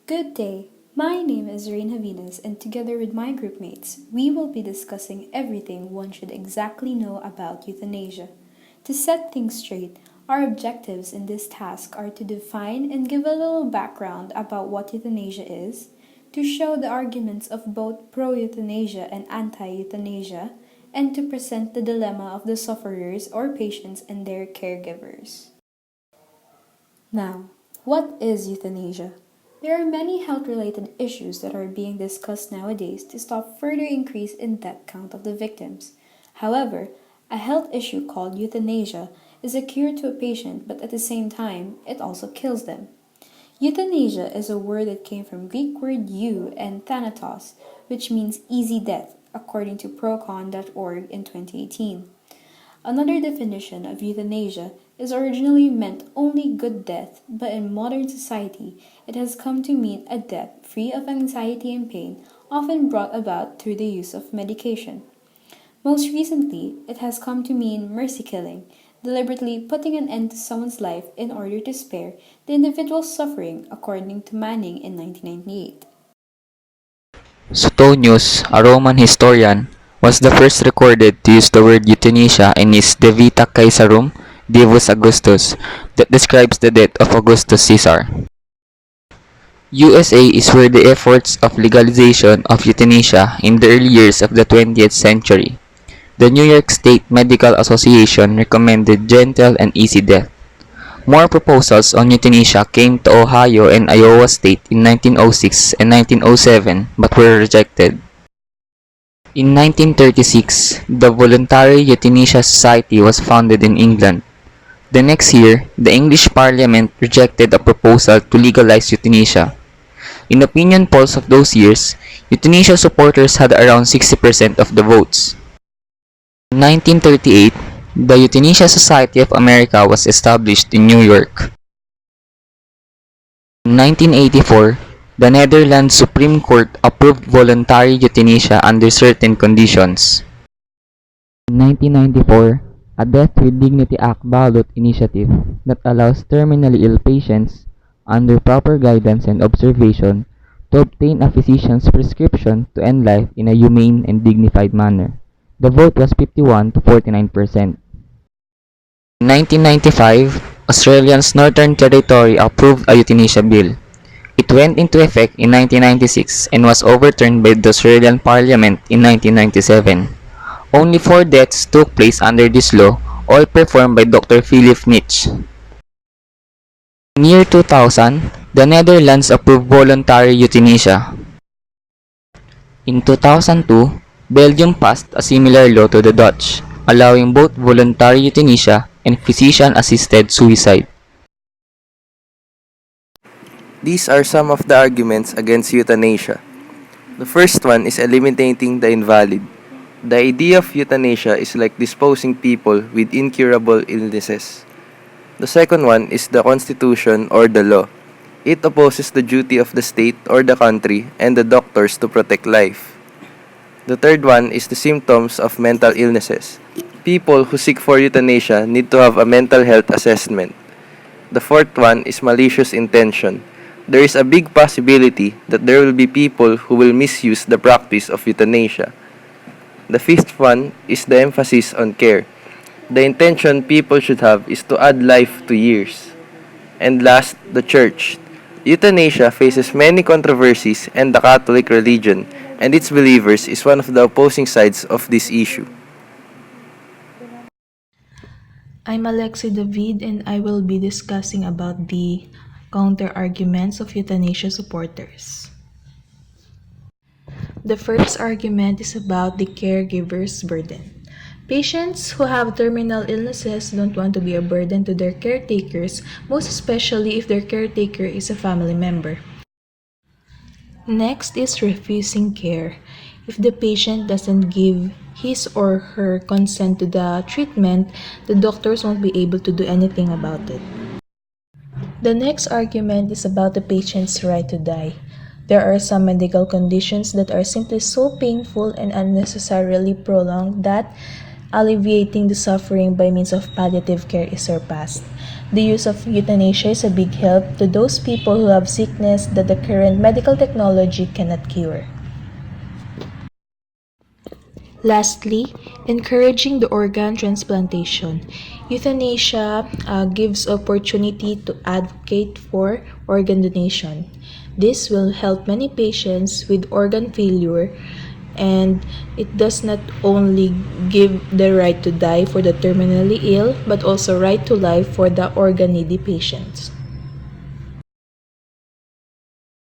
Good day. My name is Rain Havinas, and together with my groupmates, we will be discussing everything one should exactly know about euthanasia. To set things straight, our objectives in this task are to define and give a little background about what euthanasia is, to show the arguments of both pro euthanasia and anti euthanasia, and to present the dilemma of the sufferers or patients and their caregivers. Now, what is euthanasia? There are many health-related issues that are being discussed nowadays to stop further increase in death count of the victims. However, a health issue called euthanasia is a cure to a patient, but at the same time, it also kills them. Euthanasia is a word that came from Greek word eu and thanatos, which means easy death, according to procon.org in 2018. Another definition of euthanasia is originally meant only good death, but in modern society, it has come to mean a death free of anxiety and pain, often brought about through the use of medication. Most recently, it has come to mean mercy killing, deliberately putting an end to someone's life in order to spare the individual's suffering, according to Manning in 1998. Suetonius, a Roman historian, was the first recorded to use the word euthanasia in his De Vita Caesarum Divus Augustus that describes the death of Augustus Caesar. USA is where the efforts of legalization of euthanasia in the early years of the 20th century. The New York State Medical Association recommended gentle and easy death. More proposals on euthanasia came to Ohio and Iowa State in 1906 and 1907 but were rejected. In 1936, the Voluntary Euthanasia Society was founded in England. The next year, the English Parliament rejected a proposal to legalize euthanasia. In opinion polls of those years, euthanasia supporters had around 60% of the votes. In 1938, the Euthanasia Society of America was established in New York. In 1984, the Netherlands Supreme Court approved voluntary euthanasia under certain conditions. In 1994, a Death with Dignity Act ballot initiative that allows terminally ill patients, under proper guidance and observation, to obtain a physician's prescription to end life in a humane and dignified manner. The vote was 51 to 49%. In 1995, Australia's Northern Territory approved a euthanasia bill. It went into effect in 1996 and was overturned by the Australian Parliament in 1997. Only 4 deaths took place under this law, all performed by Dr. Philip Nitsch. In year 2000, the Netherlands approved voluntary euthanasia. In 2002, Belgium passed a similar law to the Dutch, allowing both voluntary euthanasia and physician-assisted suicide. These are some of the arguments against euthanasia. The first one is eliminating the invalid. The idea of euthanasia is like disposing people with incurable illnesses. The second one is the constitution or the law. It opposes the duty of the state or the country and the doctors to protect life. The third one is the symptoms of mental illnesses. People who seek for euthanasia need to have a mental health assessment. The fourth one is malicious intention. There is a big possibility that there will be people who will misuse the practice of euthanasia. The fifth one is the emphasis on care. The intention people should have is to add life to years. And last, the church. Euthanasia faces many controversies, and the Catholic religion and its believers is one of the opposing sides of this issue. I'm Alexi David, and I will be discussing about the counter-arguments of euthanasia supporters. The first argument is about the caregiver's burden. Patients who have terminal illnesses don't want to be a burden to their caretakers, most especially if their caretaker is a family member. Next is refusing care. If the patient doesn't give his or her consent to the treatment, the doctors won't be able to do anything about it. The next argument is about the patient's right to die. There are some medical conditions that are simply so painful and unnecessarily prolonged that alleviating the suffering by means of palliative care is surpassed. The use of euthanasia is a big help to those people who have sickness that the current medical technology cannot cure. Lastly, encouraging the organ transplantation. Euthanasia gives opportunity to advocate for organ donation. This will help many patients with organ failure, and it does not only give the right to die for the terminally ill but also right to life for the organ needy patients.